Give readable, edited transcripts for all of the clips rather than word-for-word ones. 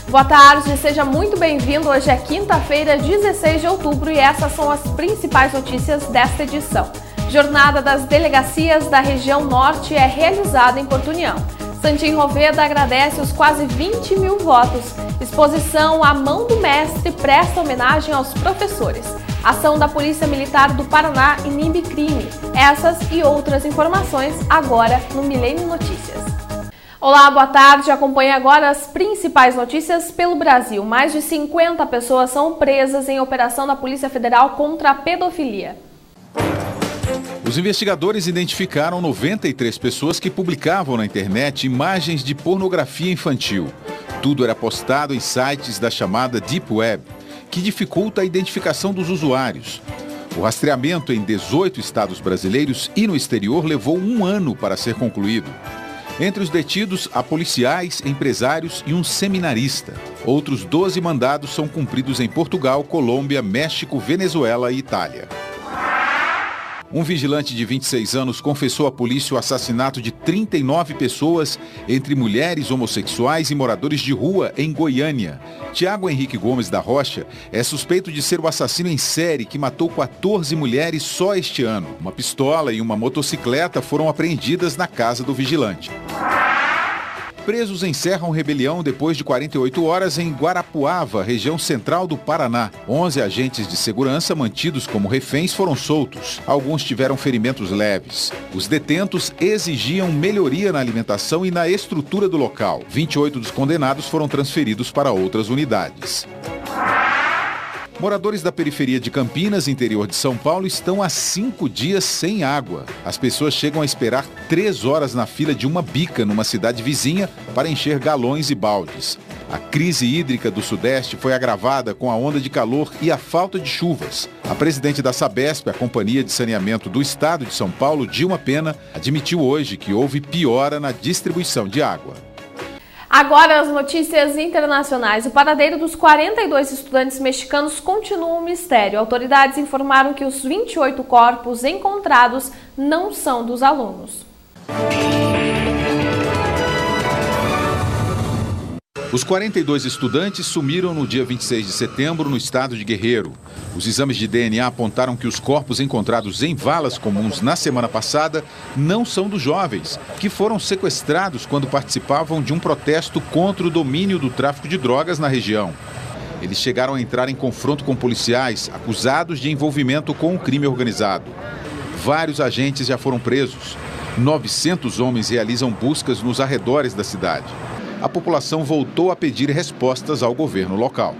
Boa tarde, seja muito bem-vindo. Hoje é quinta-feira, 16 de outubro e essas são as principais notícias desta edição. Jornada das delegacias da região norte é realizada em Porto União. Santim Roveda agradece os quase 20 mil votos. Exposição A Mão do Mestre presta homenagem aos professores. Ação da Polícia Militar do Paraná inibe crime. Essas e outras informações agora no Milênio Notícias. Olá, boa tarde. Acompanhe agora as principais notícias pelo Brasil. Mais de 50 pessoas são presas em operação da Polícia Federal contra a pedofilia. Os investigadores identificaram 93 pessoas que publicavam na internet imagens de pornografia infantil. Tudo era postado em sites da chamada Deep Web, que dificulta a identificação dos usuários. O rastreamento em 18 estados brasileiros e no exterior levou 1 ano para ser concluído. Entre os detidos, há policiais, empresários e um seminarista. Outros 12 mandados são cumpridos em Portugal, Colômbia, México, Venezuela e Itália. Um vigilante de 26 anos confessou à polícia o assassinato de 39 pessoas, entre mulheres, homossexuais e moradores de rua, em Goiânia. Tiago Henrique Gomes da Rocha é suspeito de ser o assassino em série que matou 14 mulheres só este ano. Uma pistola e uma motocicleta foram apreendidas na casa do vigilante. Presos encerram rebelião depois de 48 horas em Guarapuava, região central do Paraná. 11 agentes de segurança mantidos como reféns foram soltos. Alguns tiveram ferimentos leves. Os detentos exigiam melhoria na alimentação e na estrutura do local. 28 dos condenados foram transferidos para outras unidades. Moradores da periferia de Campinas, interior de São Paulo, estão há 5 dias sem água. As pessoas chegam a esperar 3 horas na fila de uma bica numa cidade vizinha para encher galões e baldes. A crise hídrica do Sudeste foi agravada com a onda de calor e a falta de chuvas. A presidente da Sabesp, a Companhia de Saneamento do Estado de São Paulo, Dilma Pena, admitiu hoje que houve piora na distribuição de água. Agora as notícias internacionais. O paradeiro dos 42 estudantes mexicanos continua um mistério. Autoridades informaram que os 28 corpos encontrados não são dos alunos. Os 42 estudantes sumiram no dia 26 de setembro no estado de Guerreiro. Os exames de DNA apontaram que os corpos encontrados em valas comuns na semana passada não são dos jovens, que foram sequestrados quando participavam de um protesto contra o domínio do tráfico de drogas na região. Eles chegaram a entrar em confronto com policiais acusados de envolvimento com o crime organizado. Vários agentes já foram presos. 900 homens realizam buscas nos arredores da cidade. A população voltou a pedir respostas ao governo local.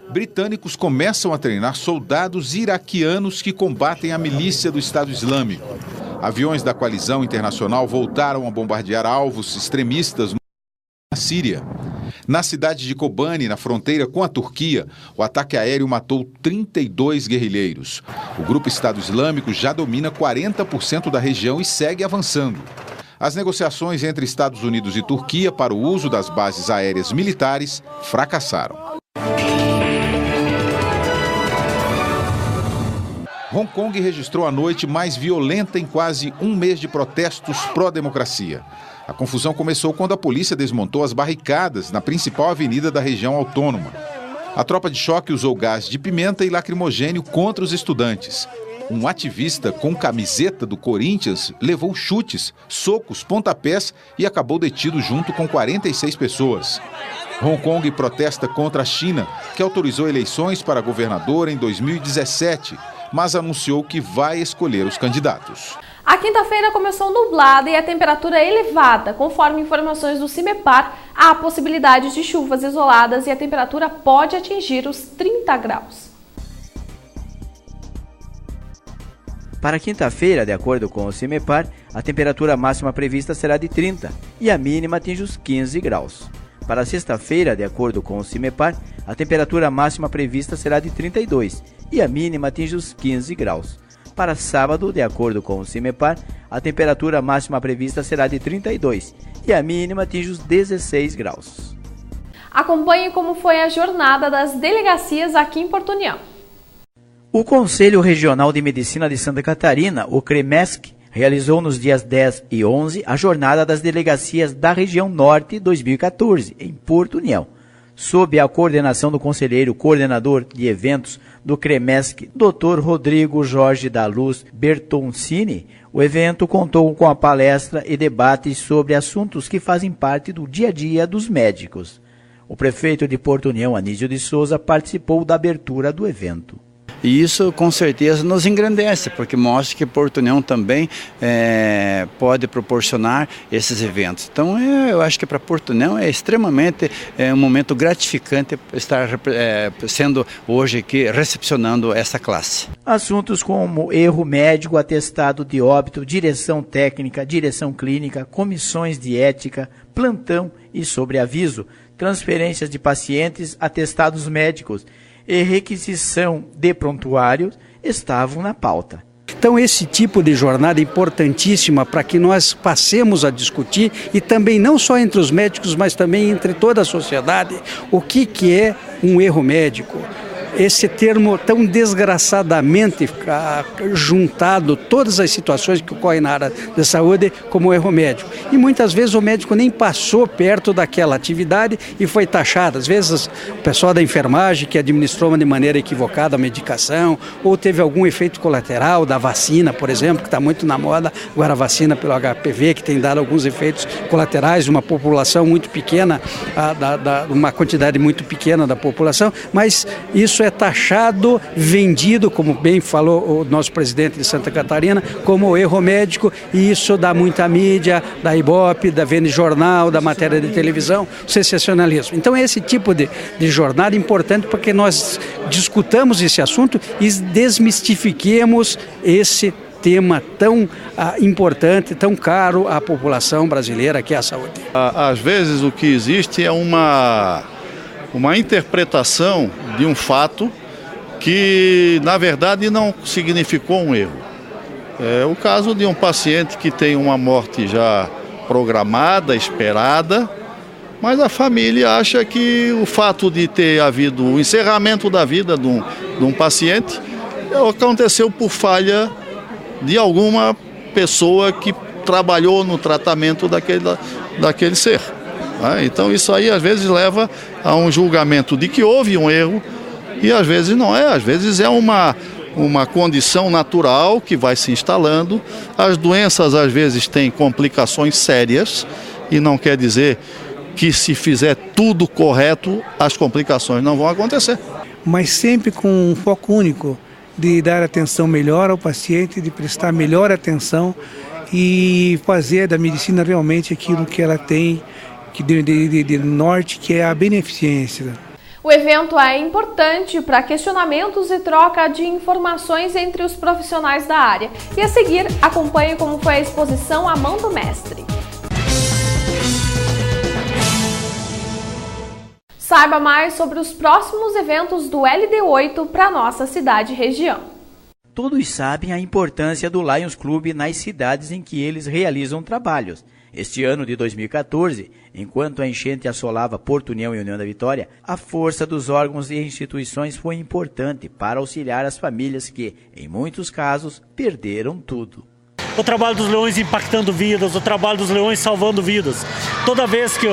Britânicos começam a treinar soldados iraquianos que combatem a milícia do Estado Islâmico. Aviões da coalizão internacional voltaram a bombardear alvos extremistas na Síria. Na cidade de Kobani, na fronteira com a Turquia, o ataque aéreo matou 32 guerrilheiros. O grupo Estado Islâmico já domina 40% da região e segue avançando. As negociações entre Estados Unidos e Turquia para o uso das bases aéreas militares fracassaram. Hong Kong registrou a noite mais violenta em quase um mês de protestos pró-democracia. A confusão começou quando a polícia desmontou as barricadas na principal avenida da região autônoma. A tropa de choque usou gás de pimenta e lacrimogênio contra os estudantes. Um ativista com camiseta do Corinthians levou chutes, socos, pontapés e acabou detido junto com 46 pessoas. Hong Kong protesta contra a China, que autorizou eleições para governador em 2017, mas anunciou que vai escolher os candidatos. A quinta-feira começou nublada e a temperatura elevada. Conforme informações do CIMEPAR, há possibilidade de chuvas isoladas e a temperatura pode atingir os 30 graus. Para quinta-feira, de acordo com o CIMEPAR, a temperatura máxima prevista será de 30 e a mínima atinge os 15 graus. Para sexta-feira, de acordo com o CIMEPAR, a temperatura máxima prevista será de 32 e a mínima atinge os 15 graus. Para sábado, de acordo com o CIMEPAR, a temperatura máxima prevista será de 32 e a mínima atinge os 16 graus. Acompanhe como foi a jornada das delegacias aqui em Porto União. O Conselho Regional de Medicina de Santa Catarina, o CREMESC, realizou nos dias 10 e 11 a Jornada das Delegacias da Região Norte 2014, em Porto União. Sob a coordenação do conselheiro coordenador de eventos do CREMESC, Dr. Rodrigo Jorge da Luz Bertoncini, o evento contou com a palestra e debates sobre assuntos que fazem parte do dia a dia dos médicos. O prefeito de Porto União, Anísio de Souza, participou da abertura do evento. E isso com certeza nos engrandece, porque mostra que Porto União também pode proporcionar esses eventos. Então eu acho que para Porto União é extremamente um momento gratificante estar sendo hoje aqui recepcionando essa classe. Assuntos como erro médico, atestado de óbito, direção técnica, direção clínica, comissões de ética, plantão e sobreaviso, transferências de pacientes, atestados médicos e requisição de prontuários estavam na pauta. Então esse tipo de jornada é importantíssima para que nós passemos a discutir, e também não só entre os médicos, mas também entre toda a sociedade, o que é um erro médico. Esse termo tão desgraçadamente juntado, todas as situações que ocorrem na área da saúde, como erro médico. E muitas vezes o médico nem passou perto daquela atividade e foi taxado. Às vezes o pessoal da enfermagem que administrou de maneira equivocada a medicação, ou teve algum efeito colateral da vacina, por exemplo, que está muito na moda, agora a vacina pelo HPV, que tem dado alguns efeitos colaterais de uma população muito pequena, uma quantidade muito pequena da população, mas isso é taxado, vendido, como bem falou o nosso presidente de Santa Catarina, como erro médico, e isso dá muita mídia, da Ibope, da Vênus Jornal, da matéria de televisão, sensacionalismo. Então é esse tipo de jornada importante para que nós discutamos esse assunto e desmistifiquemos esse tema tão importante, tão caro à população brasileira, que é a saúde. Às vezes o que existe é uma interpretação de um fato que, na verdade, não significou um erro. É o caso de um paciente que tem uma morte já programada, esperada, mas a família acha que o fato de ter havido o encerramento da vida de um paciente aconteceu por falha de alguma pessoa que trabalhou no tratamento daquele ser. Então isso aí às vezes leva a um julgamento de que houve um erro, e às vezes não é, às vezes é uma condição natural que vai se instalando. As doenças às vezes têm complicações sérias, e não quer dizer que se fizer tudo correto as complicações não vão acontecer. Mas sempre com um foco único de dar atenção melhor ao paciente, de prestar melhor atenção e fazer da medicina realmente aquilo que ela tem de norte, que é a beneficência. O evento é importante para questionamentos e troca de informações entre os profissionais da área. E a seguir, acompanhe como foi a exposição A Mão do Mestre. Saiba mais sobre os próximos eventos do LD8 para nossa cidade e região. Todos sabem a importância do Lions Club nas cidades em que eles realizam trabalhos. Este ano de 2014, enquanto a enchente assolava Porto União e União da Vitória, a força dos órgãos e instituições foi importante para auxiliar as famílias que, em muitos casos, perderam tudo. O trabalho dos leões impactando vidas, o trabalho dos leões salvando vidas. Toda vez que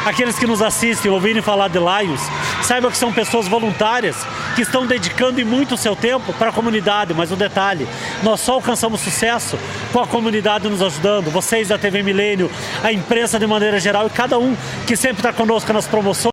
aqueles que nos assistem ouvirem falar de Lions, saibam que são pessoas voluntárias que estão dedicando muito o seu tempo para a comunidade. Mas o detalhe, nós só alcançamos sucesso com a comunidade nos ajudando, vocês da TV Milênio, a imprensa de maneira geral e cada um que sempre está conosco nas promoções.